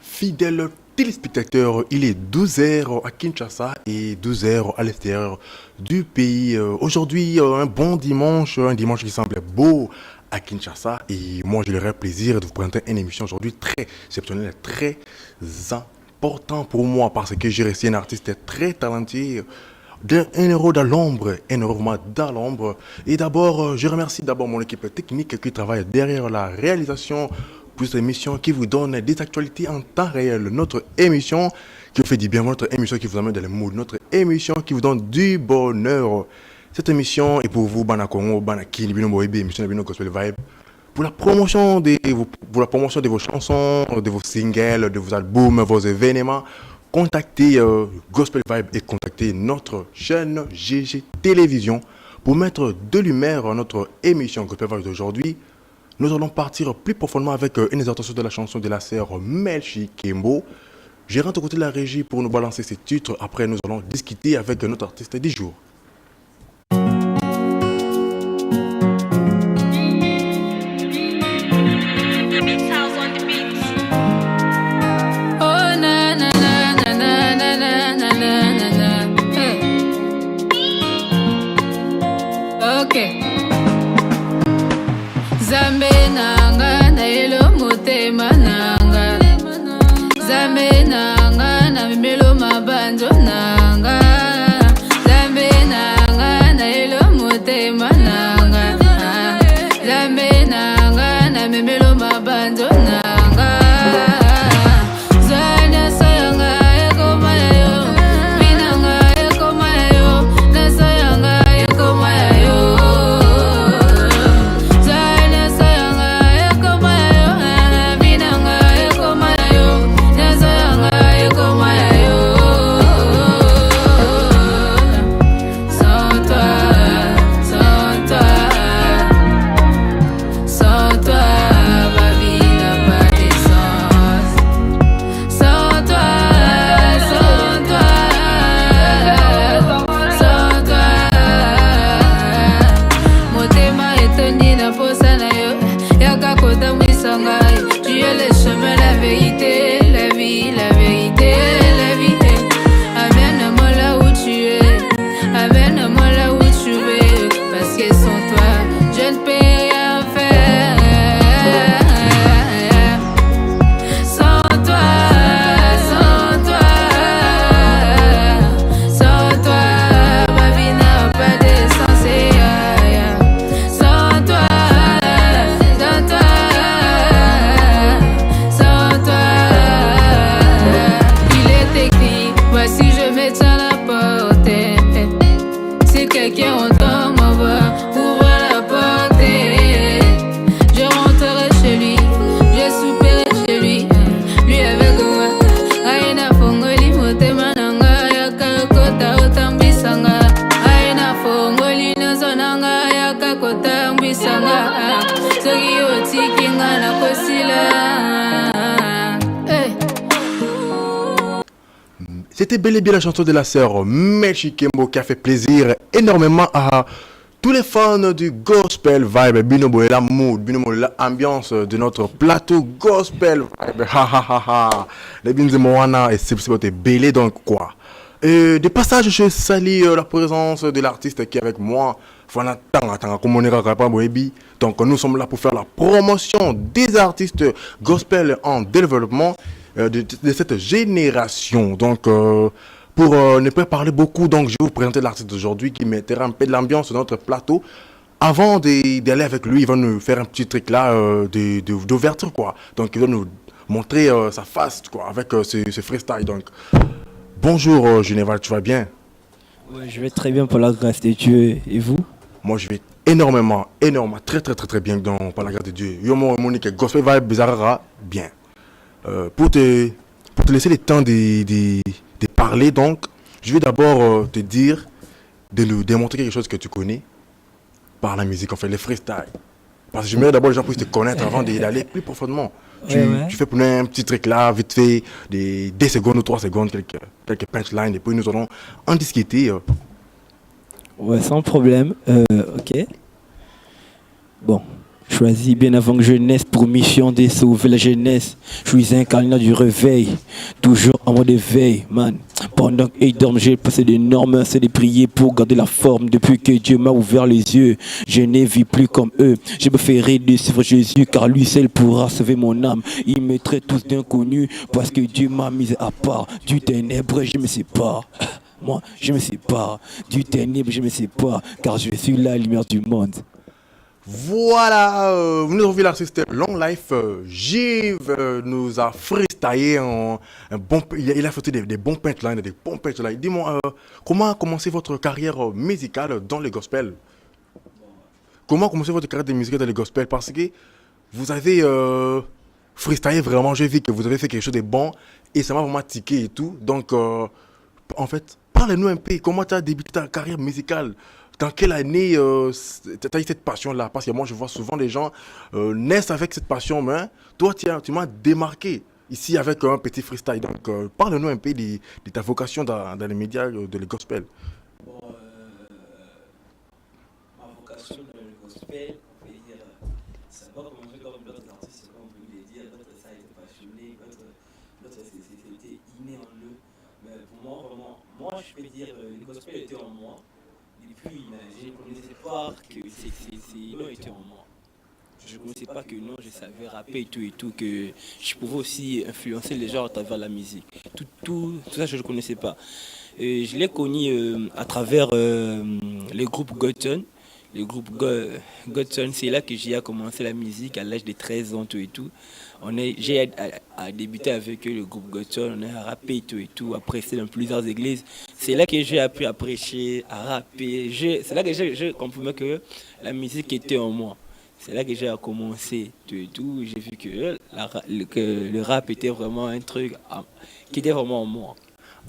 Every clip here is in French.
Fidèles téléspectateurs, il est 12 h à Kinshasa et 12 h à l'extérieur du pays. Aujourd'hui, un bon dimanche, un dimanche qui semble beau à Kinshasa. Et moi, j'ai le plaisir de vous présenter une émission aujourd'hui très exceptionnelle, très importante pour moi parce que j'ai reçu un artiste très talentueux. Un héros dans l'ombre, un héros vraiment dans l'ombre. Et d'abord, je remercie d'abord mon équipe technique qui travaille derrière la réalisation pour cette émission qui vous donne des actualités en temps réel. Notre émission qui vous fait du bien, notre émission qui vous amène dans le mood, notre émission qui vous donne du bonheur. Cette émission est pour vous, Bana Congo, Bana Kini, Bino Moebi, émission de Gospel Vibe. Pour la promotion de vos chansons, de vos singles, de vos albums, vos événements, contactez Gospel Vibe et contactez notre chaîne GG Télévision pour mettre de lumière à notre émission Gospel Vibe d'aujourd'hui. Nous allons partir plus profondément avec une exhortation de la chanson de la sœur Melchi Kembo. Je rentre côté de la régie pour nous balancer ces titres. Après, nous allons discuter avec notre artiste du jour. C'était bel et bien la chanson de la sœur Melchi Kembo qui a fait plaisir énormément à tous les fans du Gospel Vibe. Binobo et la mood, Binobo et l'ambiance de notre plateau Gospel Vibe. Les Binze Moana et c'est belé donc quoi. De passage, je salue la présence de l'artiste qui est avec moi. Donc nous sommes là pour faire la promotion des artistes gospel en développement de cette génération. Donc pour ne pas parler beaucoup, donc je vais vous présenter l'artiste d'aujourd'hui qui mettra un peu de l'ambiance sur notre plateau. Avant d'aller avec lui, il va nous faire un petit truc là d'ouverture quoi. Donc il va nous montrer sa face quoi avec ce freestyle. Donc bonjour Geneval, tu vas bien? Ouais, je vais très bien pour la grâce de Dieu. Et vous? Moi je vais énormément, très bien par la grâce de Dieu. Yo Monique, Gospel Vibe Bizarrera, bien. Pour te laisser le temps de parler, donc, je vais d'abord te dire de nous démontrer quelque chose que tu connais par la musique, en fait, les freestyles. Parce que j'aimerais d'abord les gens puissent te connaître avant d'aller plus profondément. Ouais, ouais. Tu fais pour nous un petit truc là, vite fait, des secondes ou 3 secondes, quelques punchlines, et puis nous allons en discuter. Ouais, sans problème. Ok. Bon. Choisi bien avant que je naisse pour mission de sauver la jeunesse. Je suis un candidat du réveil, toujours en mode éveil, man. Pendant qu'ils dorment, j'ai passé d'énormes heures, c'est de prier pour garder la forme. Depuis que Dieu m'a ouvert les yeux, je ne vis plus comme eux. J'ai préféré de suivre Jésus, car lui seul pourra sauver mon âme. Ils me traitent tous d'inconnus, parce que Dieu m'a mis à part. Du ténèbre, je me sépare. Moi, je me sépare. Du ténèbre, je me sépare, car je suis la lumière du monde. Voilà, vous nous avez vu l'artiste Long Life, Giv nous a freestylé il a fait des bons punchlines, des bons punchlines. Dis-moi, comment a commencé votre carrière musicale dans le gospel? Comment a commencé votre carrière de musicale dans le gospel? Parce que vous avez freestylé vraiment, j'ai vu que vous avez fait quelque chose de bon et ça m'a vraiment tiqué et tout. Donc, en fait, parlez-nous un peu, comment tu as débuté ta carrière musicale? Dans quelle année tu as eu cette passion-là? Parce que moi, je vois souvent les gens naissent avec cette passion, mais toi, tu m'as démarqué ici avec un petit freestyle. Donc, parle-nous un peu de ta vocation dans les médias de le gospel. Bon, ma vocation dans le gospel, on peut dire, ça n'a pas commencé comme d'autres artistes, comme vous voulez dire, d'autres ça a été passionné, d'autres c'était inné en eux. Mais pour moi, vraiment, moi je peux dire, le gospel était en moi. Depuis, je ne connaissais pas que ces noms étaient en moi. Je ne connaissais pas que non, je savais rapper et tout, que je pouvais aussi influencer les gens à travers la musique. Tout ça, je ne connaissais pas. Et je l'ai connu à travers les groupes Gotten. Le groupe Godson, c'est là que j'ai commencé la musique à l'âge de 13 ans tout et tout. J'ai à débuter avec eux, le groupe Godson, on a rappé et tout, après c'est dans plusieurs églises. C'est là que j'ai appris à prêcher, à rapper. C'est là que j'ai compris que la musique était en moi. C'est là que j'ai commencé tout et tout. J'ai vu que le rap était vraiment un truc qui était vraiment en moi.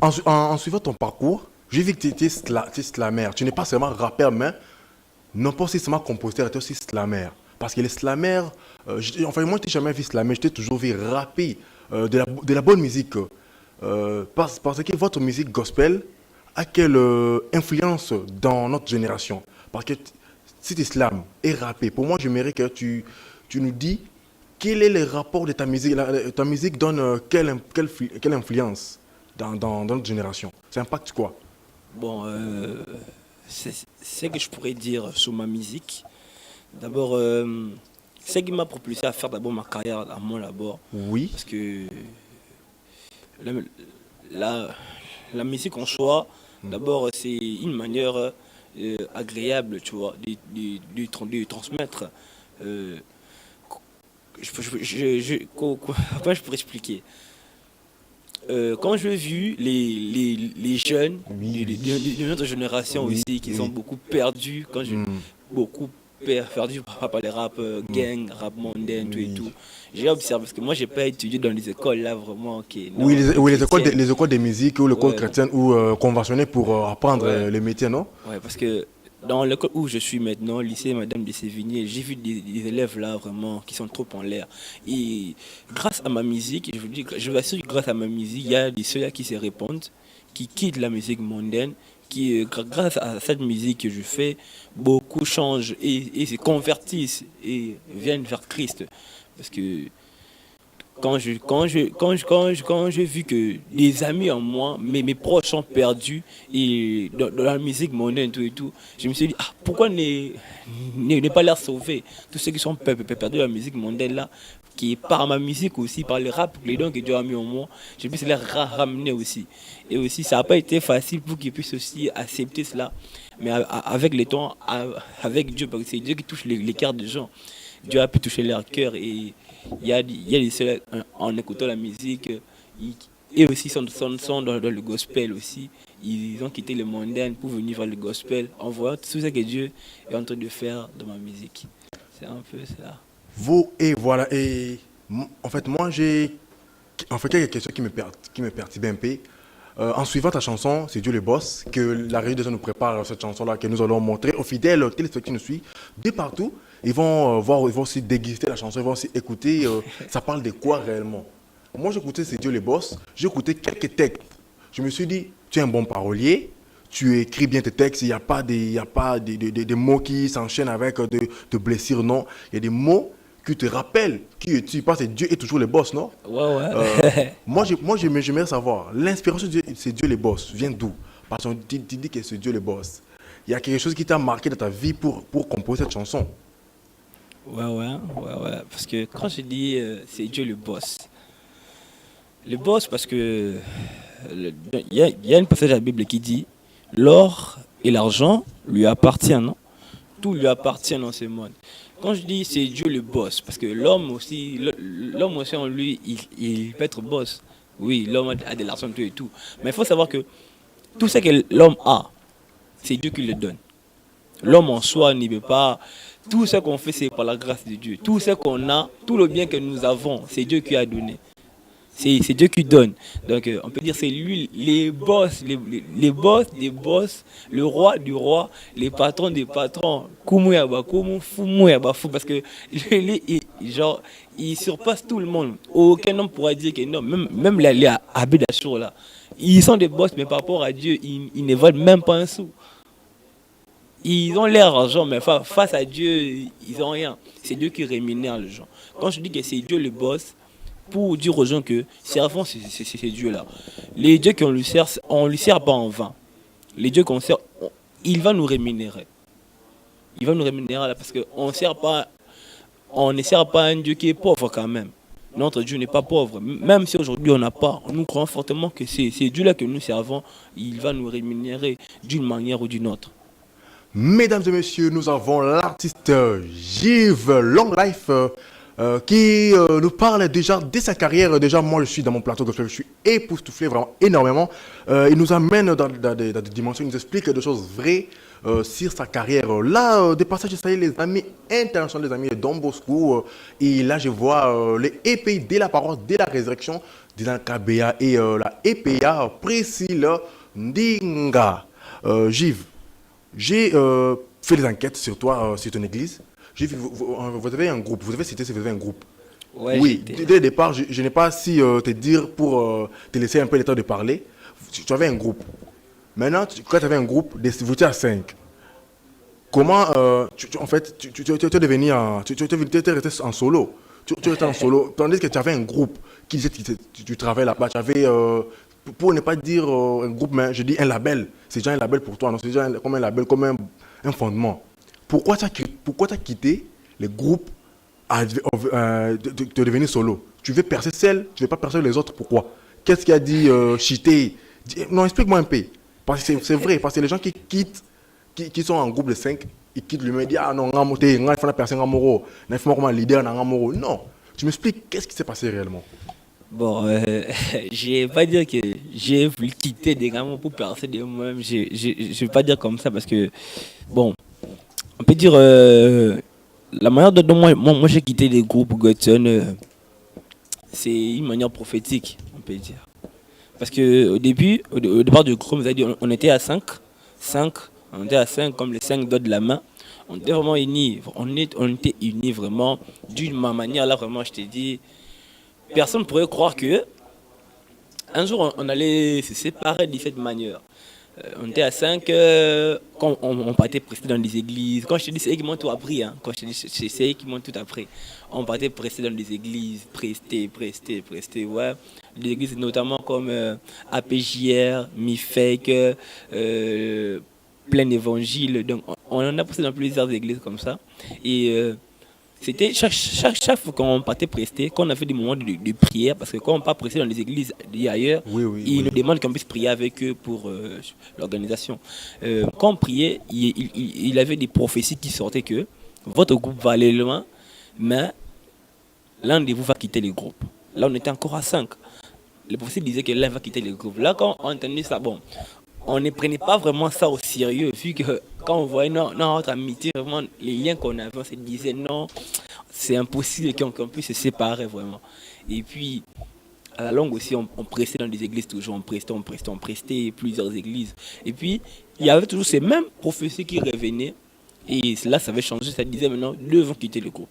En suivant ton parcours, j'ai vu que tu étais slammer. Tu n'es pas seulement rappeur, mais non pas aussi seulement compositeur, tu es aussi slammer. Parce que les slammers, enfin moi je t'ai jamais vu slammer, je t'ai toujours vu rapper de la bonne musique. Parce que votre musique gospel a quelle influence dans notre génération? Parce que si tu slams et rappé, pour moi j'aimerais que tu nous dis quel est le rapport de ta musique. Ta musique donne quelle influence dans notre génération? Ça impacte quoi? Bon, c'est ce que je pourrais dire sur ma musique. D'abord, ce qui m'a propulsé à faire d'abord ma carrière à moi d'abord. Oui. Parce que la, la, la musique en soi, d'abord, c'est une manière agréable, tu vois, de transmettre. euh, Comment je pourrais expliquer? Quand j'ai vu les jeunes Oui, de notre génération oui, aussi qui sont oui. beaucoup perdus, quand j'ai Hmm, beaucoup perdu par les rap gang, rap mondain, tout et oui. tout, j'ai observé parce que moi j'ai pas étudié dans les écoles là vraiment qui Oui, non oui, chrétiennes. les écoles de musique ou l'école Ouais, chrétienne ou conventionnées pour apprendre ouais, le métier, non? ouais, parce que dans l'école où je suis maintenant, lycée Madame de Sévigné, j'ai vu des élèves là vraiment qui sont trop en l'air. Et grâce à ma musique, je vous dis, je vous assure que grâce à ma musique, il y a des ceux qui se répandent, qui quittent la musique mondaine, qui grâce à cette musique que je fais, beaucoup changent et se convertissent et viennent vers Christ. Parce que quand j'ai vu que des amis en moi, mes proches sont perdus et dans la musique mondaine tout et tout, je me suis dit, ah, pourquoi ne pas les sauver? Tous ceux qui sont perdus dans la musique mondaine là, qui est par ma musique aussi, par le rap, les dons que Dieu a mis en moi, je puisse les ramener aussi. Et aussi, ça n'a pas été facile pour qu'ils puissent aussi accepter cela. Mais avec le temps, avec Dieu, parce que c'est Dieu qui touche les cœurs des gens. Dieu a pu toucher leur cœur et il y a des seuls, en écoutant la musique, et aussi sont dans le gospel aussi. Ils ont quitté le mondain pour venir vers le gospel en voyant tout ce que Dieu est en train de faire dans ma musique. C'est un peu ça. Vous, et voilà. En fait, moi, j'ai en fait, quelque chose qui me perturbe un peu. En suivant ta chanson, c'est Dieu le boss, que la régie déjà nous prépare cette chanson-là que nous allons montrer aux fidèles téléspectateurs qui nous suivent de partout. Ils vont voir, ils vont aussi déguster la chanson, ils vont aussi écouter. Ça parle de quoi réellement? Moi, j'écoutais C'est Dieu le boss, j'ai écouté quelques textes. Je me suis dit, tu es un bon parolier, tu écris bien tes textes, il n'y a pas des mots qui s'enchaînent avec de blessures, non. Il y a des mots qui te rappellent qui es-tu, parce que Dieu est toujours le boss, non? Ouais, ouais. J'aimerais savoir, l'inspiration, c'est Dieu le boss, vient d'où? Parce que tu dis que c'est Dieu le boss. Il y a quelque chose qui t'a marqué dans ta vie pour composer cette chanson. Ouais. Parce que quand je dis c'est Dieu le boss. Le boss, parce que il y a une passage de la Bible qui dit l'or et l'argent lui appartiennent, non? Tout lui appartient dans ce monde. Quand je dis c'est Dieu le boss, parce que l'homme aussi en lui, il peut être boss. Oui, l'homme a de l'argent tout et tout. Mais il faut savoir que tout ce que l'homme a, c'est Dieu qui le donne. L'homme en soi n'y veut pas. Tout ce qu'on fait, c'est par la grâce de Dieu. Tout ce qu'on a, tout le bien que nous avons, c'est Dieu qui a donné. C'est Dieu qui donne. Donc on peut dire c'est lui, les boss, les boss des boss, le roi du roi, les patrons des patrons. Kumu yaba kumu, fumu yaba fou. Parce que lui, genre, il surpasse tout le monde. Aucun homme pourra dire que non. Même les Abid Ashur là, ils sont des boss, mais par rapport à Dieu, ils ne valent même pas un sou. Ils ont l'air argent, mais face à Dieu, ils n'ont rien. C'est Dieu qui rémunère les gens. Quand je dis que c'est Dieu le boss, pour dire aux gens que servons ces dieux-là. Les dieux qu'on lui sert, on ne lui sert pas en vain. Les dieux qu'on sert, il va nous rémunérer. Il va nous rémunérer là parce qu'on ne sert pas un Dieu qui est pauvre quand même. Notre Dieu n'est pas pauvre. Même si aujourd'hui on n'a pas, nous croyons fortement que c'est Dieu-là que nous servons, il va nous rémunérer d'une manière ou d'une autre. Mesdames et messieurs, nous avons l'artiste Gilles Long Life qui nous parle déjà de sa carrière. Déjà, moi, je suis dans mon plateau de fleuve, je suis époustouflé vraiment énormément. Il nous amène dans des dimensions, il nous explique des choses vraies sur sa carrière. Là, des passages, ça y est, les amis internationaux, les amis de Don Bosco. Et là, je vois les EPI de la parole, de la résurrection, de l'Ankabea et la EPA Priscilla Ndinga. Gilles, j'ai fait des enquêtes sur toi, sur ton église. J'ai vu, vous avez un groupe, vous avez cité si vous avez un groupe. Ouais, oui, dès le départ, je n'ai pas si te dire pour te laisser un peu le temps de parler. Tu avais un groupe. Maintenant, quand tu avais un groupe, vous étiez à 5. Comment, en fait, tu es devenu tu étais resté en solo. Tu étais en solo, tandis que tu avais un groupe qui disait que tu travaillais là-bas. Tu avais, pour ne pas dire un groupe, mais je dis un label. C'est déjà un label pour toi, non? C'est déjà comme un label, comme un fondement. Pourquoi tu as quitté les groupes de devenir solo? Tu veux percer seul, tu ne veux pas percer les autres, pourquoi? Qu'est-ce qui a dit cheater? Non, explique-moi un peu. Parce que c'est vrai, parce que les gens qui quittent, qui sont en groupe de 5, ils quittent lui, ils disent ah non, il faut percer un moro, il faut comme un leader dans un moro. Non, tu m'expliques qu'est-ce qui s'est passé réellement? Bon, je ne vais pas dire que j'ai voulu quitter des gamins pour percer de moi-même. Je ne vais pas dire comme ça parce que, bon, on peut dire la manière dont moi j'ai quitté les groupes Godson, c'est une manière prophétique, on peut dire. Parce qu'au départ du groupe, on était à 5, on était à 5 comme les 5 doigts de la main. On était vraiment unis, on était unis vraiment d'une manière là vraiment je t'ai dit, personne ne pourrait croire que un jour on allait se séparer de cette manière. On était à 5, quand on partait prester dans des églises. Quand je te dis, c'est eux qui m'ont tout appris. Hein. Quand je te dis, c'est eux qui m'ont tout appris. On partait prester dans des églises, prester, ouais. Des églises notamment comme APJR, MIFEC, Plein Évangile. Donc, on en a pressé dans plusieurs églises comme ça. Et c'était chaque fois qu'on partait prester, qu'on a fait des moments de prière, parce que quand on part prester dans les églises ailleurs, ils nous demandent qu'on puisse prier avec eux pour l'organisation. Quand on priait, il avait des prophéties qui sortaient que votre groupe va aller loin, mais l'un de vous va quitter le groupe. Là, on était encore à 5. Les prophéties disaient que l'un va quitter le groupe. Là, quand on entendait ça, bon, on ne prenait pas vraiment ça au sérieux, vu que quand on voyait notre amitié, vraiment, les liens qu'on avait, on se disait non, c'est impossible qu'on puisse se séparer vraiment. Et puis, à la longue aussi, on prestait dans des églises toujours, on prestait plusieurs églises. Et puis, il y avait toujours ces mêmes prophéties qui revenaient. Et là, ça avait changé. Ça disait maintenant, deux vont quitter le groupe.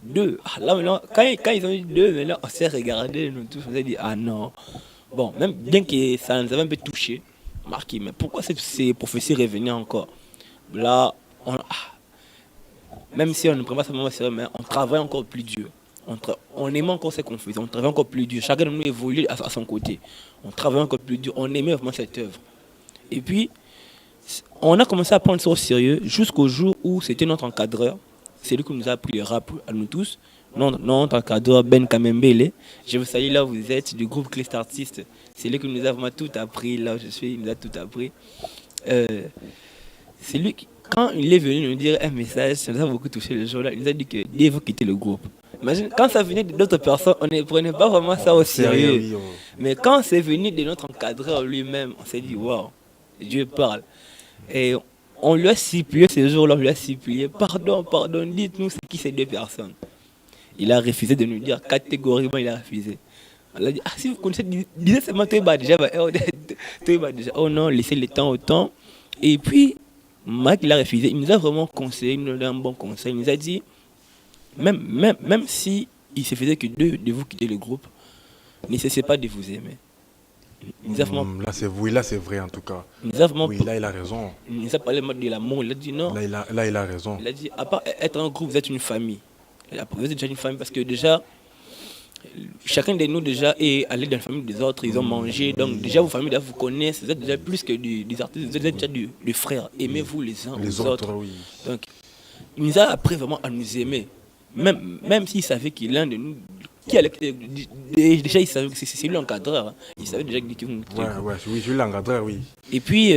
Deux. Ah, là maintenant, quand ils ont dit deux, maintenant, on s'est regardé, nous tous, on s'est dit, ah non. Bon, même bien que ça nous avait un peu touché, marqué, mais pourquoi ces prophéties revenaient encore? Là, même si on ne prend pas ça vraiment sérieux, mais on travaille encore plus dur. On aimait encore ces confusions, on travaille encore plus dur. Chacun de nous évolue à son côté. On travaille encore plus dur, on aimait vraiment cette œuvre. Et puis, on a commencé à prendre ça au sérieux jusqu'au jour où c'était notre encadreur. C'est lui qui nous a appris le rap à nous tous. Notre encadreur Ben Kamembele. Je vous salue là où vous êtes, du groupe Clist Artist. C'est lui qui nous a vraiment tout appris. Là où je suis, il nous a tout appris. C'est lui qui, quand il est venu nous dire un message, ça nous a beaucoup touché le jour-là. Il nous a dit que Dieu veut quitter le groupe. Imagine, quand ça venait d'autres personnes, on ne prenait pas vraiment ça au sérieux. Mais quand c'est venu de notre encadreur lui-même, on s'est dit, waouh, Dieu parle. Et on lui a supplié ce jour-là, on lui a supplié, pardon, dites-nous c'est qui ces deux personnes. Il a refusé de nous dire, catégoriquement il a refusé. On a dit, ah si vous connaissez, disez seulement Toyba déjà, oh non, laissez le temps au temps. Et puis, Mike il a refusé, il nous a vraiment conseillé, il nous a donné un bon conseil, il nous a dit, même si il se faisait que deux de vous quitter le groupe, ne cessez pas de vous aimer. Là c'est vrai en tout cas. Oui, là il a raison. Il nous a parlé de l'amour, il a dit non. Là il a raison. Il a dit, à part être un groupe, vous êtes une famille. Vous êtes déjà une famille parce que déjà, chacun de nous déjà est allé dans la famille des autres, ils ont mangé. Donc déjà vos familles vous connaissent, vous êtes déjà plus que des artistes, vous êtes déjà des frères. Aimez-vous les uns les autres. Oui. Donc il nous a appris vraiment à nous aimer. Même s'il savait qu'il est l'un de nous, déjà il savait que c'est lui l'encadreur. Hein. Il savait déjà qu'il oui, je suis l'encadreur, oui. Et puis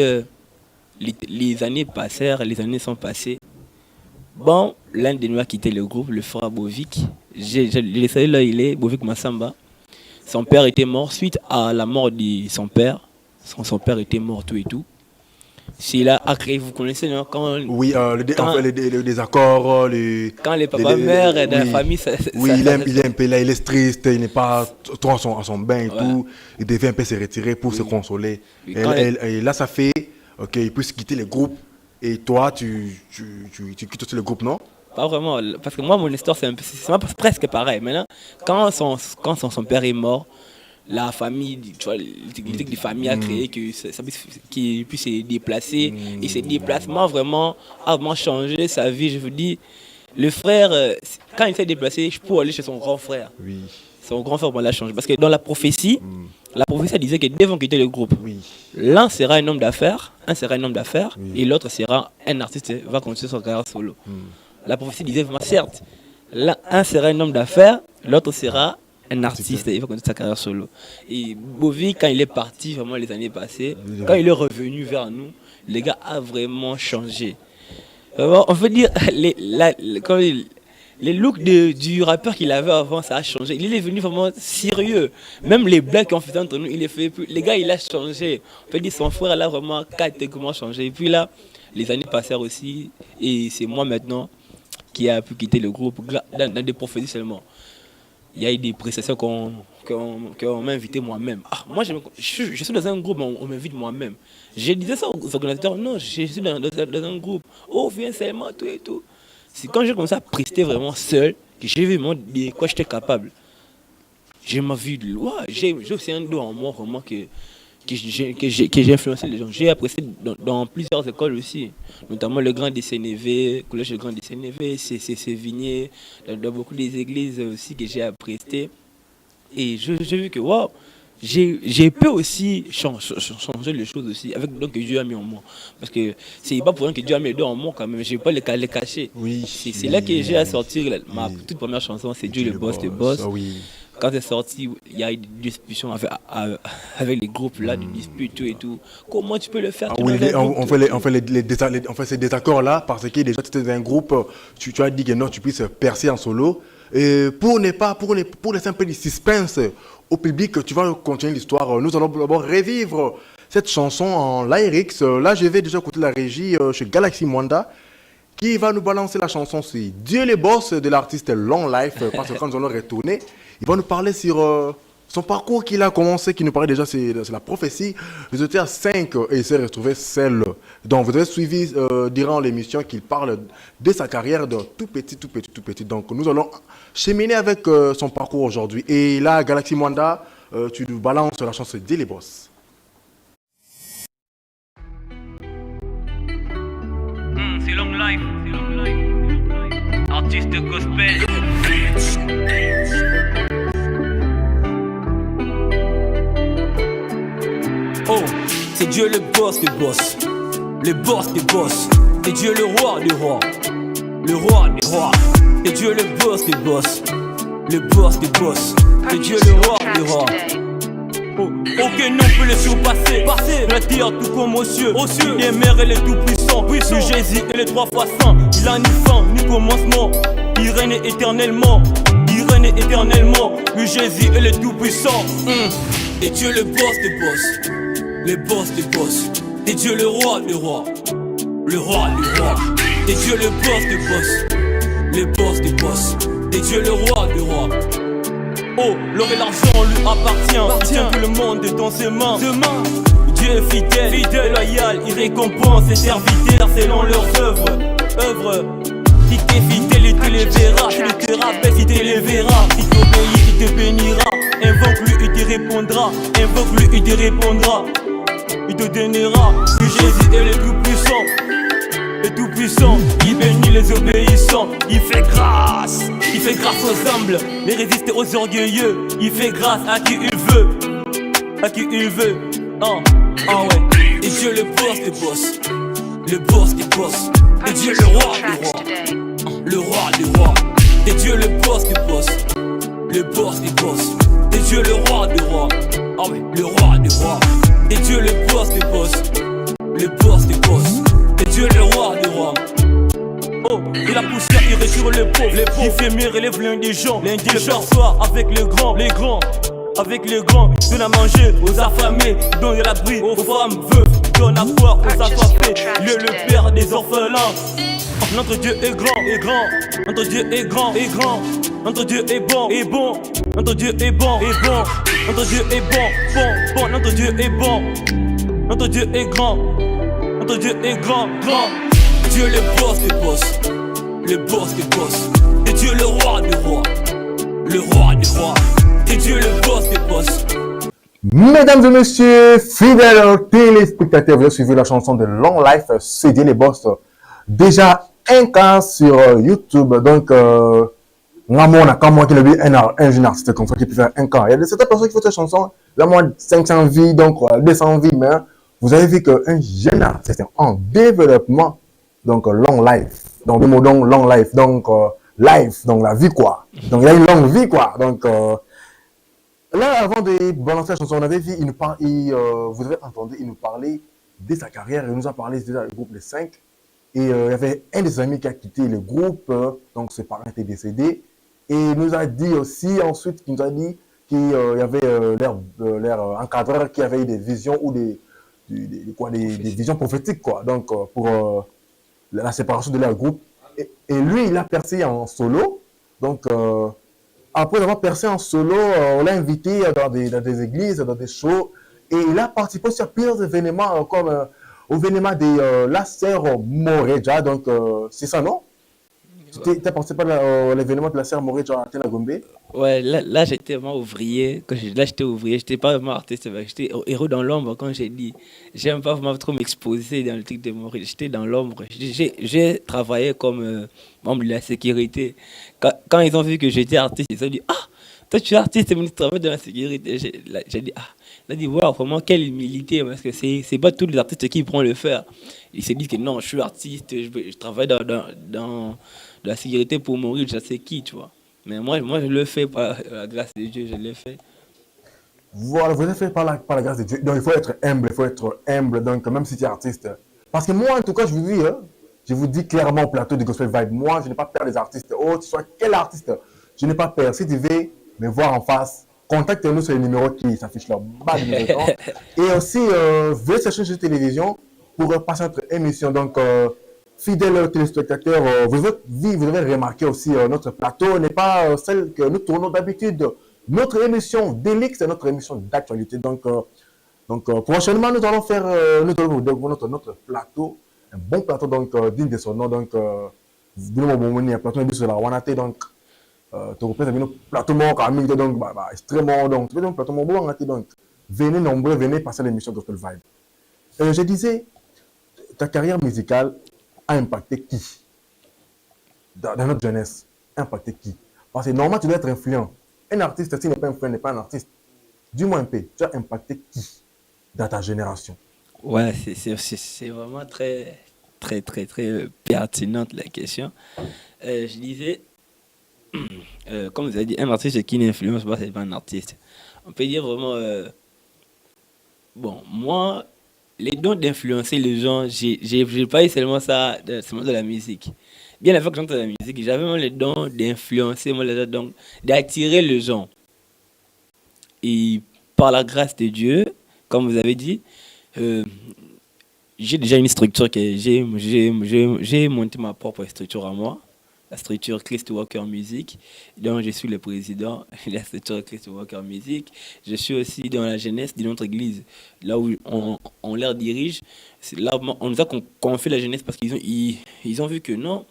les années passèrent, les années sont passées. Bon, l'un de nous a quitté le groupe, le frère Bovik. Je l'ai salué là, il est, Bovik Massamba. Son père était mort suite à la mort de son père. Son père était mort, tout et tout. C'est là, après, vous connaissez, non, quand... Oui, le désaccord, quand les papas-mères dans la famille... Il est un peu là, il est triste, il n'est pas trop à son bain et tout. Il devait un peu se retirer pour se consoler. Et là, ça fait qu'il puisse quitter le groupe. Et toi, tu quittes aussi le groupe, non? Pas vraiment, parce que moi, mon histoire, c'est presque pareil. Maintenant, quand son père est mort, la famille, tu vois, l'éthique de famille a créé qu'il puisse se déplacer. Et ce déplacement vraiment a vraiment changé sa vie. Je vous dis, le frère, quand il s'est déplacé pour aller chez son grand frère, son grand frère l'a changé. Parce que dans la prophétie disait que deux vont quitter le groupe. L'un sera un homme d'affaires, et l'autre sera un artiste et va continuer son carrière solo. La prophétie disait vraiment, certes, l'un sera un homme d'affaires, l'autre sera un artiste et il va continuer sa carrière solo. Et Bovik, quand il est parti vraiment les années passées, quand il est revenu vers nous, le gars a vraiment changé. On peut dire, les looks du rappeur qu'il avait avant, ça a changé. Il est devenu vraiment sérieux. Même les blagues qu'on faisait entre nous, il les fait plus. Les gars, il a changé. On peut dire son frère, il a vraiment catégoriquement changé. Et puis là, les années passèrent aussi. Et c'est moi maintenant qui a pu quitter le groupe dans des prophéties seulement. Il y a eu des prestations qu'on m'a invité moi-même. Ah, moi, je suis dans un groupe, on m'invite moi-même. Je disais ça aux organisateurs, non, je suis dans un groupe. Oh, viens seulement, tout et tout. C'est quand j'ai commencé à prester vraiment seul que j'ai vu de quoi j'étais capable. J'ai ma vie de loi. J'ai aussi un dos en moi vraiment que j'ai influencé les gens. J'ai apprécié dans plusieurs écoles aussi, notamment le Grand DCNV, collège Le Grand DCNV, c'est Vigné, dans beaucoup des églises aussi que j'ai apprécié. Et j'ai vu que waouh, j'ai pu aussi changer les choses aussi avec le don que Dieu a mis en moi. Parce que c'est pas pour rien que Dieu a mis le don en moi quand même, je ne vais pas les cacher. C'est là que j'ai à sortir ma toute première chanson, c'est Dieu le boss. Quand c'est sorti, il y a eu des discussions avec les groupes là, des disputes et tout. Comment tu peux le faire? On fait ces désaccords-là parce que déjà tu étais dans un groupe, tu as dit que non, tu puisses percer en solo. Et pour laisser un peu de suspense au public, tu vas continuer l'histoire. Nous allons d'abord revivre cette chanson en lyrics. Là, je vais déjà écouter la régie chez Galaxy Mwanda qui va nous balancer la chanson sur Dieu les boss de l'artiste Long Life. Parce que quand nous allons retourner, il va nous parler sur son parcours qu'il a commencé, qui nous paraît déjà, c'est la prophétie. Vous étiez à 5 et il s'est retrouvé seul. Donc, vous avez suivi durant l'émission qu'il parle de sa carrière de tout petit, tout petit, tout petit. Donc, nous allons cheminer avec son parcours aujourd'hui. Et là, Galaxy Mwanda, tu nous balances la chanson Daily Boss. C'est long life, artiste gospel. Oh, c'est Dieu le boss des boss, le boss des boss. C'est Dieu le roi des rois, le roi des rois. C'est Dieu le boss des boss, le boss des boss. C'est Dieu le roi des rois. Oh, aucun nom peut le surpasser. La terre tout comme aux cieux. Il est mère et le tout puissant. Le Jésus et les 3 fois saint. Il a ni fin ni commencement. Il règne éternellement. Il règne éternellement. Le Jésus et le tout puissant. Et Dieu le boss des boss, le boss des boss. Et Dieu le roi des rois, le roi des rois. Et Dieu le boss des boss, le boss des boss. Et Dieu le roi des rois. Oh, l'or et l'argent lui appartient. Il tient tout le monde dans ses mains. Dieu est fidèle, et loyal. Il récompense ses serviteurs selon leurs œuvres. Si t'es fidèle, il te les verra. Si tu te rappelles, il te les verra. Si t'obéis, il te bénira. Invoque-lui, il te répondra. Invoque-lui, il te répondra. Il te donnera. Que Jésus est le tout-puissant. Le tout-puissant, il bénit les obéissants. Il fait grâce aux humbles, les résister aux orgueilleux. Il fait grâce à qui il veut, Ah ouais. Et Dieu le boss des boss, le boss des boss. Et Dieu le roi des rois, le roi des rois. Et Dieu le boss des boss, le boss des boss. Et Dieu le roi des rois, ah ouais, le roi des rois. Et Dieu le boss des boss, le boss des boss. Et Dieu le roi des rois. Oh, et la poussière irait sur les pauvres. Il fait mieux relève l'indigent. Le soir avec les grands, avec les grands. Donne à manger aux affamés, donne à l'abri aux femmes veuves, donne à boire aux affamés. Le père des orphelins. Notre Dieu est grand, notre Dieu est grand, notre Dieu est bon, notre Dieu est bon, notre Dieu est bon, notre Dieu est bon, notre Dieu est grand, notre Dieu est grand. Dieu le boss des boss, le boss des boss. Et Dieu le roi des rois, le roi des rois. Et Dieu le boss des boss. Mesdames et messieurs, fidèles téléspectateurs, vous avez suivi la chanson de Long Life, c'est Daily Boss. Déjà un cas sur YouTube, donc quand moi qui l'ai vu un jeune artiste comme ça qui peut faire un cas. Il y a certaines personnes qui font cette chanson, là moi 500 vies, donc 200 vies, mais vous avez vu qu'un jeune artiste en développement, donc long life, donc le mot donc long life, donc life, donc la vie quoi. Donc il y a une longue vie quoi. Donc là avant de balancer la chanson, on avait vu, vous avez entendu, il nous parlait de sa carrière, il nous a parlé déjà du groupe Les 5. Et il y avait un de ses amis qui a quitté le groupe, donc ses parents étaient décédés. Et il nous a dit aussi ensuite qu'il y avait leur encadreur qui avait eu des visions ou des visions prophétiques quoi. Donc pour la séparation de leur groupe. Et lui, il a percé en solo. Donc après avoir percé en solo, on l'a invité dans des églises, dans des shows. Et il a participé sur plusieurs événements comme au événement de la sœur Moreja, donc c'est ça, non? Tu as participé à l'événement de la sœur Moreja à Tenagombe? Ouais, là j'étais vraiment ouvrier. Là j'étais ouvrier, j'étais pas vraiment artiste, mais j'étais héros dans l'ombre. Quand j'ai dit, j'aime pas vraiment trop m'exposer dans le truc de Moreja, j'étais dans l'ombre. J'ai travaillé comme membre de la sécurité. Quand ils ont vu que j'étais artiste, ils ont dit, ah, toi tu es artiste, mais tu travailles dans la sécurité. J'ai dit, ah. Il a dit, waouh, vraiment, quelle humilité, parce que c'est pas tous les artistes qui pourront le faire. Ils se disent que non, je suis artiste, je travaille dans la sécurité pour mourir, je sais qui, tu vois. Mais moi, je le fais par la grâce de Dieu, je l'ai fait. Voilà, vous l'avez fait par la grâce de Dieu. Donc, il faut être humble, donc, même si tu es artiste. Parce que moi, en tout cas, je vous dis clairement au plateau de Gospel Vibe, moi, je n'ai pas peur des artistes. Oh, tu sois quel artiste, je n'ai pas peur. Si tu veux me voir en face, contactez-nous sur les numéros qui s'affichent là bas de l'écran. Et aussi, veuillez chercher sur télévision pour passer notre émission. Donc, fidèles téléspectateurs, vous avez remarqué aussi, notre plateau n'est pas celle que nous tournons d'habitude. notre émission Délix, c'est notre émission d'actualité. Prochainement, nous allons faire notre plateau, un bon plateau, digne de son nom. Un plateau de la Wanate, tu représentes un plateau extrêmement, un plateau bon, venez nombreux, venez passer l'émission Gospel Vibe. Je disais, ta carrière musicale a impacté qui dans notre jeunesse? Impacté qui? Parce que normalement, tu dois être influent. Un artiste, s'il n'est pas influent, n'est pas un artiste. Dis-moi un peu, tu as impacté qui dans ta génération? Ouais, c'est vraiment très, très, très, très pertinente la question. Je disais, comme vous avez dit, un artiste qui n'influence pas, c'est pas un artiste. On peut dire vraiment, bon, moi, les dons d'influencer les gens, j'ai pas eu seulement de la musique. Bien avant que j'entre dans la musique, j'avais même les dons d'influencer, moi, les gens, donc, d'attirer les gens. Et par la grâce de Dieu, comme vous avez dit, euh, j'ai déjà une structure j'ai monté ma propre structure à moi, la structure Christ Walker Music, dont je suis le président de la structure Christ Walker Music. Je suis aussi dans la jeunesse de notre église, là où on leur dirige. C'est là où on nous a confié la jeunesse parce ils ont vu que non,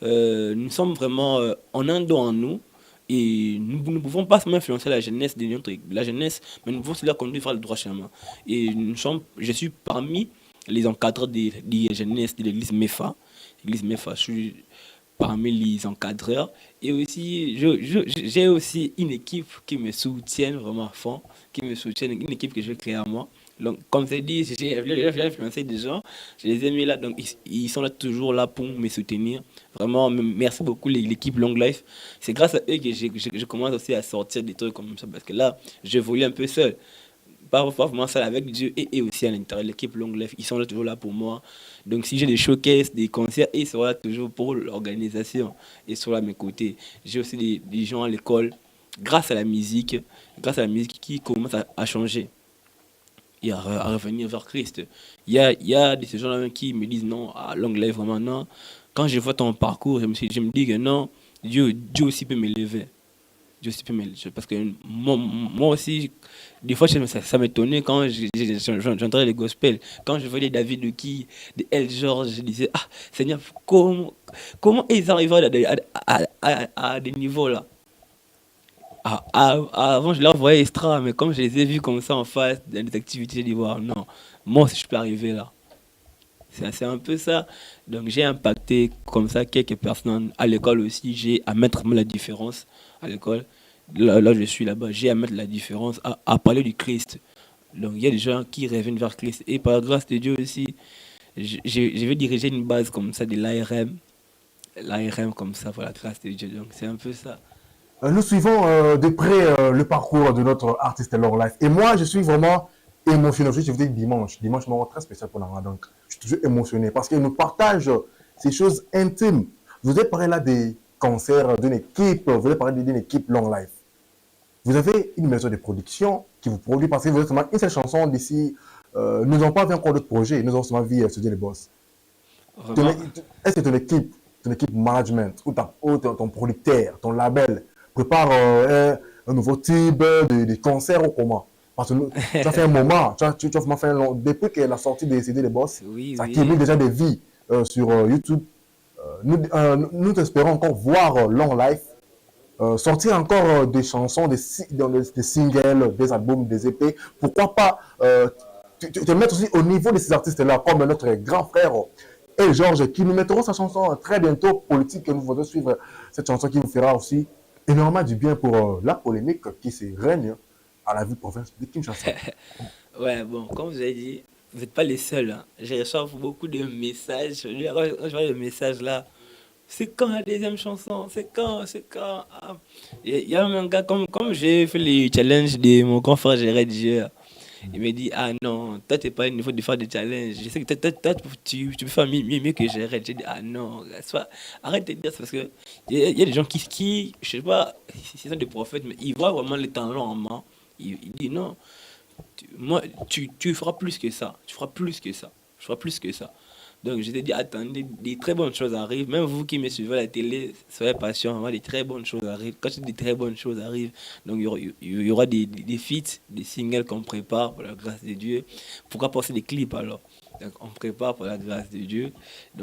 nous sommes vraiment en un don en nous. Et nous ne pouvons pas seulement influencer la jeunesse, mais nous pouvons aussi la conduire vers le droit chemin. Et je suis parmi les encadreurs des jeunesse de l'église MEFA. L'église MEFA, je suis parmi les encadreurs. Et aussi, j'ai aussi une équipe qui me soutient vraiment à fond, qui me soutient, une équipe que je vais créer à moi. Donc, comme je dit, j'ai influencé des gens, je les ai mis là, donc ils sont là toujours là pour me soutenir. Vraiment, merci beaucoup l'équipe Long Life. C'est grâce à eux que je commence aussi à sortir des trucs comme ça, parce que là, j'évolue un peu seul. Pas vraiment seul avec Dieu et aussi à l'intérieur. L'équipe Long Life, ils sont là toujours là pour moi. Donc, si j'ai des showcases, des concerts, ils sont là toujours pour l'organisation. Ils sont là à mes côtés. J'ai aussi des gens à l'école, grâce à la musique qui commence à changer et à revenir vers Christ. Il y a de ces gens-là qui me disent non, à Long Life, vraiment non. Quand je vois ton parcours, je me dis que non, Dieu aussi peut m'élever. Dieu aussi peut m'élever. Parce que moi aussi, des fois, ça m'étonnait quand j'entendais les gospels. Quand je voyais David de qui, de El George, je disais, ah, Seigneur, comment ils arrivent à des niveaux là? Avant, je leur voyais extra, mais comme je les ai vus comme ça en face, dans des activités, j'ai dit, wow, non, moi aussi, je peux arriver là. C'est un peu ça. Donc, j'ai impacté comme ça quelques personnes. À l'école aussi, j'ai à mettre la différence. À l'école, là, je suis là-bas, j'ai à mettre la différence, à parler du Christ. Donc, il y a des gens qui reviennent vers Christ. Et par la grâce de Dieu aussi, je vais diriger une base comme ça de l'ARM. L'ARM comme ça, par la grâce de Dieu. Donc, c'est un peu ça. Nous suivons de près le parcours de notre artiste Long Life. Et moi, je suis vraiment émotionné. Je vous dis dimanche. Dimanche, c'est un moment très spécial pour Nara. Donc, je suis toujours émotionné parce qu'il nous partage ces choses intimes. Vous avez parlé là des concerts d'une équipe. Vous avez parlé d'une équipe Long Life. Vous avez une maison de production qui vous produit parce que vous avez seulement une seule chanson d'ici. Nous n'avons pas vu encore d'autres projets. Nous avons seulement vu Studio Les Boss. Est-ce que ton équipe management ou ton producteur, ton label, prépare un nouveau type de concert ou comment? Parce que tu as fait un moment, tu as vraiment fait depuis que la sortie des CD Les Boss, Oui, ça oui. accumule déjà des vies sur YouTube. Nous espérons encore voir Long Life sortir encore des chansons, des singles, des albums, des EP. Pourquoi pas te mettre aussi au niveau de ces artistes-là, comme notre grand frère et Georges, qui nous mettront sa chanson très bientôt, Politique, que nous voudrons suivre cette chanson qui nous fera aussi énormément du bien pour la polémique qui se règne à la ville province de Kinshasa. Ouais, bon, comme vous avez dit, vous n'êtes pas les seuls, hein. Je reçois beaucoup de messages. Quand je vois le message là, c'est quand la deuxième chanson? C'est quand? Ah. Il y a même un gars, comme j'ai fait les challenges de mon grand frère Gérard Dieu. Il me dit, ah non, toi, t'es pas au niveau de faire des challenges. Je sais que tu peux faire mieux que Gérard. J'ai dit, ah non, arrête de dire ça parce que il y a des gens qui, je sais pas si c'est des prophètes, mais ils voient vraiment les talents en main. Il dit, non, tu feras plus que ça. Tu feras plus que ça. Tu feras plus que ça. Donc je te dis, attendez, des très bonnes choses arrivent. Même vous qui me suivez à la télé, soyez patients, vraiment, des très bonnes choses arrivent. Quand je dis des très bonnes choses arrivent, donc il y aura des feats, des singles qu'on prépare pour la grâce de Dieu. Pourquoi pas aussi des clips alors? Donc on prépare pour la grâce de Dieu.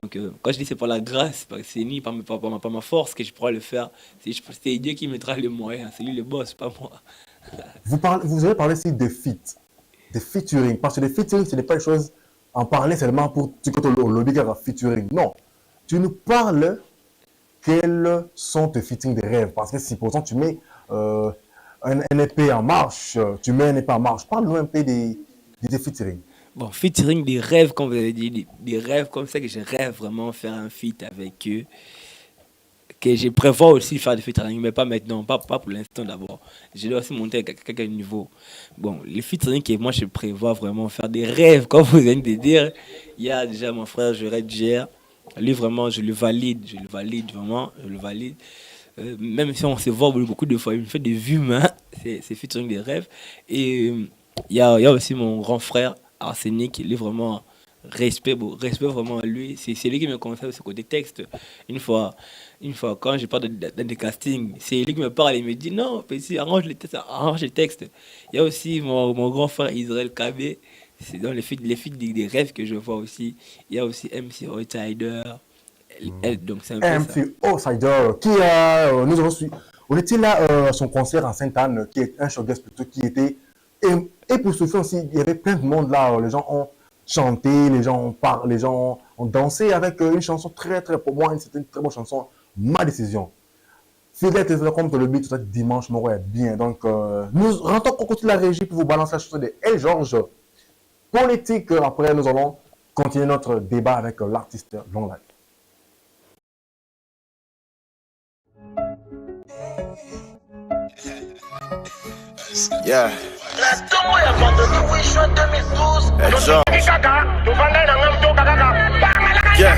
Donc quand je dis c'est pour la grâce, parce que c'est ni par ma force que je pourrai le faire, c'est Dieu qui mettra les moyens. C'est lui le boss, pas moi. Vous avez parlé aussi de feat, de featuring. Parce que les featuring, ce n'est pas une chose en parler seulement pour tu côté au lobby qui a featuring. Non. Tu nous parles quels sont tes featuring de rêve. Parce que si pour exemple tu mets un EP en marche, tu mets un EP en marche, parle-nous un peu des featuring. Bon, featuring des rêves, comme vous avez dit, des rêves comme ça que je rêve vraiment faire un feat avec eux. Que je prévois aussi faire des featuring, mais pas maintenant, pas pour l'instant d'abord. Je dois aussi monter à quelques niveaux. Bon, les featuring que moi je prévois vraiment faire des rêves, comme vous venez de dire. Il y a déjà mon frère Jared Jer. Lui vraiment, je le valide vraiment, je le valide. Même si on se voit beaucoup de fois, il me fait des vues, mais c'est featuring des rêves. Et il y a aussi mon grand frère Arsenic, il est vraiment respect vraiment à lui. C'est lui qui me conseille ce côté texte. Une fois quand je parle dans des castings, c'est lui qui me parle et me dit non, petit, arrange les textes. Il y a aussi mon grand frère Israël KB, c'est dans les feats des rêves que je vois aussi. Il y a aussi MC Outsider. Donc c'est un peu MC Outsider, qui a, nous avons suivi, on était là à son concert en Sainte-Anne, qui est un showguest plutôt, qui était, et pour ce film aussi, il y avait plein de monde là, les gens ont chanté, les gens ont parlé, les gens ont dansé avec une chanson très, pour moi, c'était une très bonne chanson, Ma Décision. Fidèle comme le beat, tout dimanche, mon est bien. Donc, nous rentrons au côté de la régie pour vous balancer la chanson de El George. Politique, après, nous allons continuer notre débat avec l'artiste Long Life. Yeah. Yeah.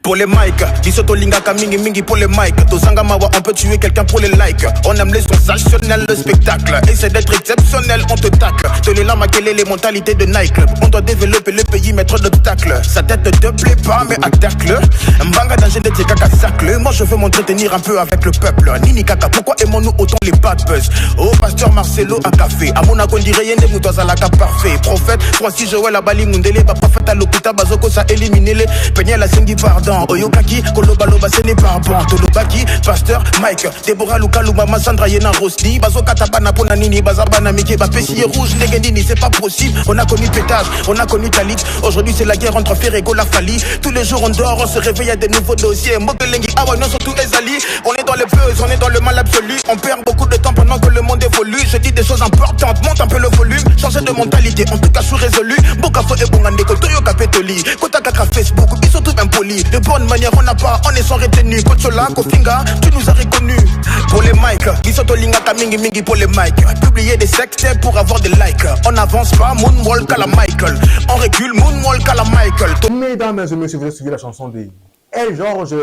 Pour les mics, Bisoto Lingaka Mingi Mingi pour les mics. Tozanga Mawa, on peut tuer quelqu'un pour les likes. On aime les sensationnels, le spectacle. Essaie d'être exceptionnel, on te tacle. De les lames à quelle est les mentalités de nightclub. On doit développer le pays, mettre d'obstacles. Sa tête ne te plaît pas, mais attaque-le. Mbanga danger de kaka sacle. Moi je veux m'entretenir un peu avec le peuple. Nini Kaka, pourquoi aimons-nous autant les bad buzz? Oh, pasteur Marcelo a café. À Monaco, on dirait Yende Moutoza la cap parfait. Prophète, Francis Joël a Bali Mundele. Ba prophète à l'hôpital, Bazoko, ça éliminé les. Peigné la Sengi, pardon. Oyokaki, Kolobaloba, ce n'est pas bon. Tolobaki, Pasteur, Mike, Deborah, Luka, Lumama, Sandra, Yena, Rosni, Bazoka, Tabana, Ponanini, Bazabana, Miki, Bapessier, Rouge, Negendini, c'est pas possible. On a connu pétage, on a connu Talix. Aujourd'hui, c'est la guerre entre Ferrego, la Fali. Tous les jours, on dort, on se réveille à des nouveaux dossiers. Mokelengi, Awa, non, surtout les alliés. On est dans les buzz, on est dans le mal absolu. On perd beaucoup de temps pendant que le monde évolue. Je dis des choses importantes, monte un peu le volume. Changer de mentalité, en tout cas, je suis résolu. Bokafo et Bongandeko, Toyoka Petoli. Kotaka Facebook, ils sont tous impolis. De bonne manière, on n'a pas, on est sans retenue. Kochola, Kofinga, tu nous as reconnus. Pour les mics, Bisoto Lingaka Mingi Mingi pour les mics. Publier des sextapes pour avoir des likes. On n'avance pas, Moonwalk à la Michael. On recule, Moonwalk à la Michael. Mesdames et messieurs, vous avez suivi la chanson de El George,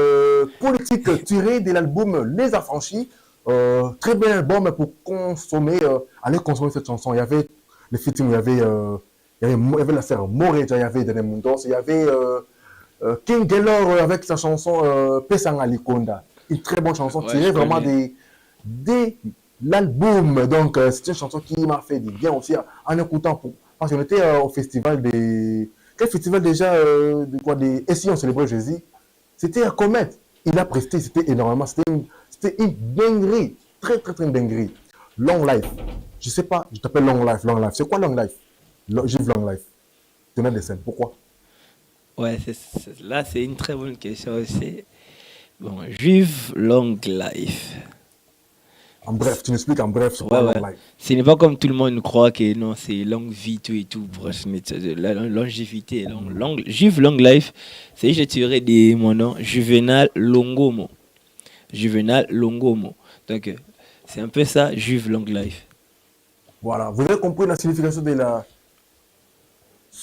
politique tirée de l'album Les Affranchis. Très bel album pour consommer, aller consommer cette chanson. Il y avait les featuring, il y avait la sœur Moreja, il y avait Dene Mundos, il y avait King Gaylor avec sa chanson Pesanga Likonda. Une très bonne chanson tirée vraiment de l'album. Donc, c'est une chanson qui m'a fait du bien aussi en écoutant. Parce qu'on était au festival des. Quel festival déjà Et si on célébrait Jésus? C'était à Comet. Il a presté, c'était énormément. C'était une dinguerie. Très, très, très dinguerie. Long Life. Je sais pas, je t'appelle Long Life. Long Life. C'est quoi Long Life? Juve Long Life. Tenez des scènes. Pourquoi? Ouais, là, c'est une très bonne question aussi. Bon, Juve Long Life. En bref, tu m'expliques en bref sur quoi Long Life. Ce n'est pas comme tout le monde croit que non, c'est longue vie, tout et tout. La longévité, Juve Long Life, c'est je tiré de mon nom, Juvenal Longomo. Juvenal Longomo. Donc, c'est un peu ça, Juve Long Life. Voilà, vous avez compris la signification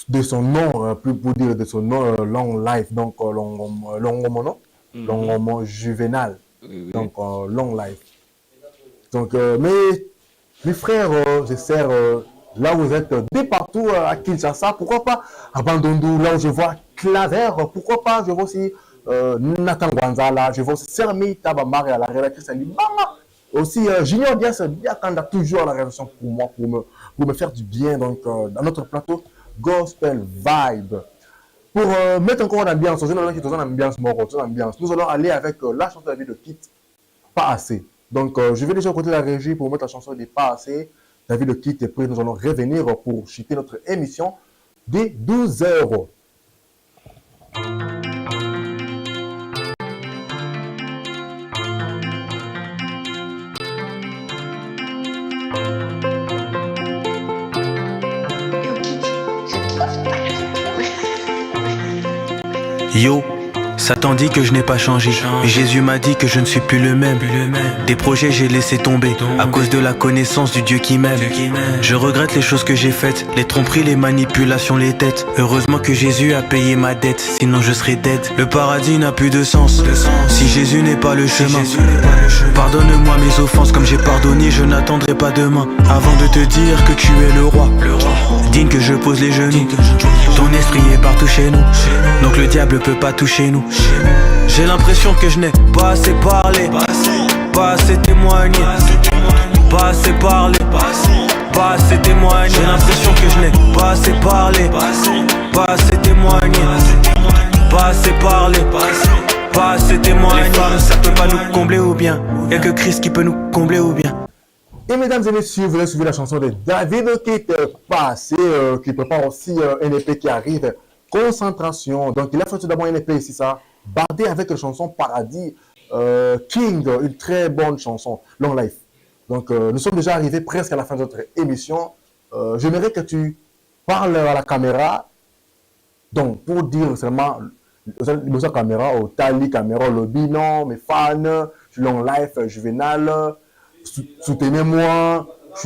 de son nom, plus pour dire de son nom, Long Life, donc Longomo, non? Longomo Juvenal, donc Long Life. Donc, mes frères et sœurs, là vous êtes départis. partout à Kinshasa. Pourquoi pas à Bandundu, là où je vois Claver. Pourquoi pas, je vois aussi Nathan Gwanzala, je vois aussi Sermi Tabamari à la rédatrice Libama. Aussi Junior Dias Biakanda, toujours à la rédaction pour moi, pour me faire du bien. Donc, dans notre plateau Gospel Vibe. Pour mettre encore en ambiance, nous allons aller avec la chanson de la vie de Kit, Pas assez. Donc, je vais déjà aux côtés de la régie pour mettre la chanson des Pas assez. David Le Kit et puis nous allons revenir pour chuter notre émission des 12 heures. Yo, Satan dit que je n'ai pas changé, mais Jésus m'a dit que je ne suis plus le même. Des projets j'ai laissé tomber à cause de la connaissance du Dieu qui m'aime. Je regrette les choses que j'ai faites, les tromperies, les manipulations, les têtes. Heureusement que Jésus a payé ma dette, sinon je serais dead. Le paradis n'a plus de sens si Jésus n'est pas le chemin. Pardonne-moi mes offenses comme j'ai pardonné, je n'attendrai pas demain avant de te dire que tu es le roi. Digne que je pose les genoux, ton esprit est partout chez nous, donc le diable peut pas toucher nous. J'ai l'impression que je n'ai pas assez parlé, pas assez témoigné, pas assez parlé, pas assez témoigné. J'ai l'impression que je n'ai pas assez parlé, pas assez témoigné, pas assez parlé, pas assez témoigné. Les femmes ça peut pas nous combler ou bien, y'a que Christ qui peut nous combler ou bien. Et mesdames et messieurs, vous avez suivi la chanson de David qui est passé, qui prépare aussi un EP qui arrive. Concentration. Donc, il a fait tout d'abord un EP ici, ça. Bardé avec la chanson Paradis, King, une très bonne chanson, Long Life. Donc, nous sommes déjà arrivés presque à la fin de notre émission. J'aimerais que tu parles à la caméra. Donc, pour dire seulement, la caméra, au Tali, caméra, lobby, non, mes fans, je suis Long Life, Juvenal, soutenez-moi, je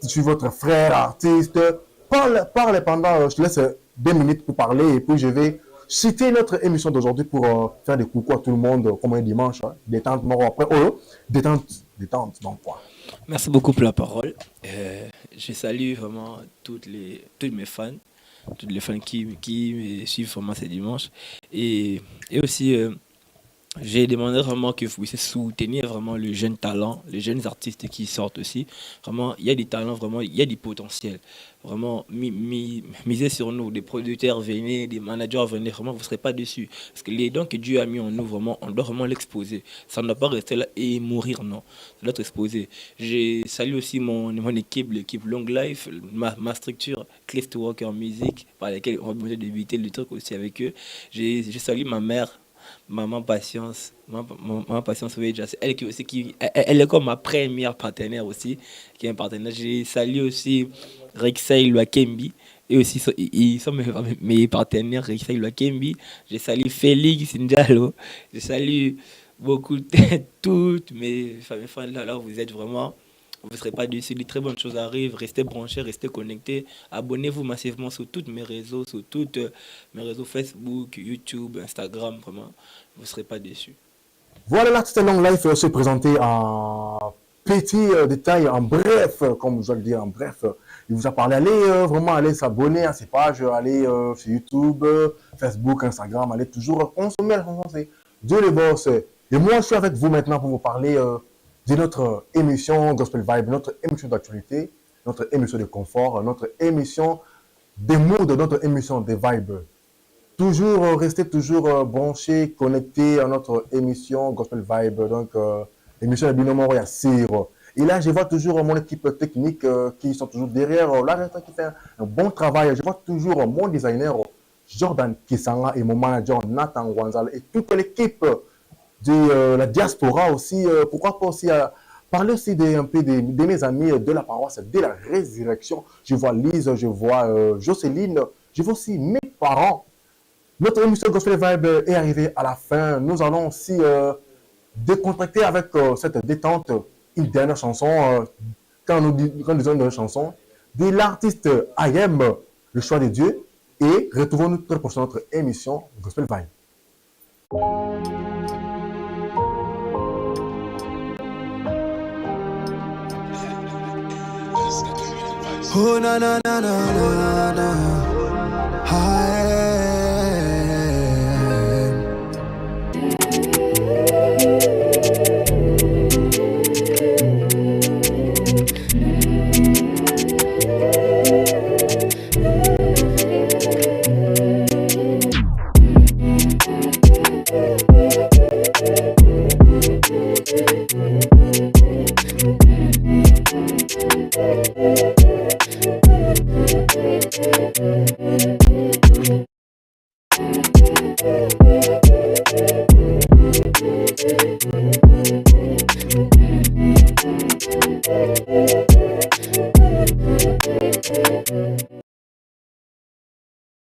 suis votre frère, artiste. Parle pendant, je te laisse 2 minutes pour parler et puis je vais citer notre émission d'aujourd'hui pour faire des coucous à tout le monde comme un dimanche. Hein. Détente, mort après. Détente, donc quoi. Merci beaucoup pour la parole. Je salue vraiment tous mes fans, toutes les fans qui me suivent vraiment ces dimanches. Et aussi, j'ai demandé vraiment que vous puissiez soutenir vraiment le jeune talent, les jeunes artistes qui sortent aussi. Vraiment, il y a des talents, vraiment, il y a du potentiel. Vraiment, misez sur nous, des producteurs venez, des managers venez, vraiment, vous ne serez pas déçus. Parce que les dons que Dieu a mis en nous, vraiment, on doit vraiment l'exposer. Ça ne doit pas rester là et mourir, non. Ça doit être exposé. Je salue aussi mon équipe, l'équipe Long Life, ma structure, Cliff to Walker Music, par laquelle on va débuter le truc aussi avec eux. Je salue ma mère. Maman Patience, maman Patience, elle est comme ma première partenaire aussi, qui est un partenaire. J'ai salué aussi Rexay Lwakembi, et aussi ils sont mes partenaires, Rexay Lwakembi. J'ai salué Félix Ndjalo, j'ai salué beaucoup toutes mes fans là, vous êtes vraiment. Vous ne serez pas déçus, de très bonnes choses arrivent, restez branchés, restez connectés. Abonnez-vous massivement sur tous mes réseaux, mes réseaux Facebook, YouTube, Instagram, vraiment. Vous ne serez pas déçus. Voilà, l'artiste Long Life se présenter en petit détail, en bref, comme je dois le dire, en bref. Il vous a parlé, allez s'abonner à ses pages, allez sur YouTube, Facebook, Instagram, allez toujours consommer la chanson, c'est Dieu le boss. Et moi, je suis avec vous maintenant pour vous parler de notre émission Gospel Vibe, notre émission d'actualité, notre émission de confort, notre émission des moods, notre émission des vibes. Restez toujours branchés, connectés à notre émission Gospel Vibe, donc émission de Binomo Yassir. Et là, je vois toujours mon équipe technique qui sont toujours derrière, là, qui fait un bon travail. Je vois toujours mon designer Jordan Kisanga et mon manager Nathan Wanzal et toute l'équipe de la diaspora aussi, pourquoi pas aussi parler aussi un peu de mes amis de la paroisse de la résurrection. Je vois Lise, je vois Jocelyne, je vois aussi mes parents. Notre émission Gospel Vibe est arrivée à la fin. Nous allons aussi décontracter avec cette détente une dernière chanson. Quand nous disons une dernière chanson, de l'artiste IM, le choix de Dieu. Et retrouvons-nous très prochainement dans notre émission Gospel Vibe. Oh na na na na na na. Hi.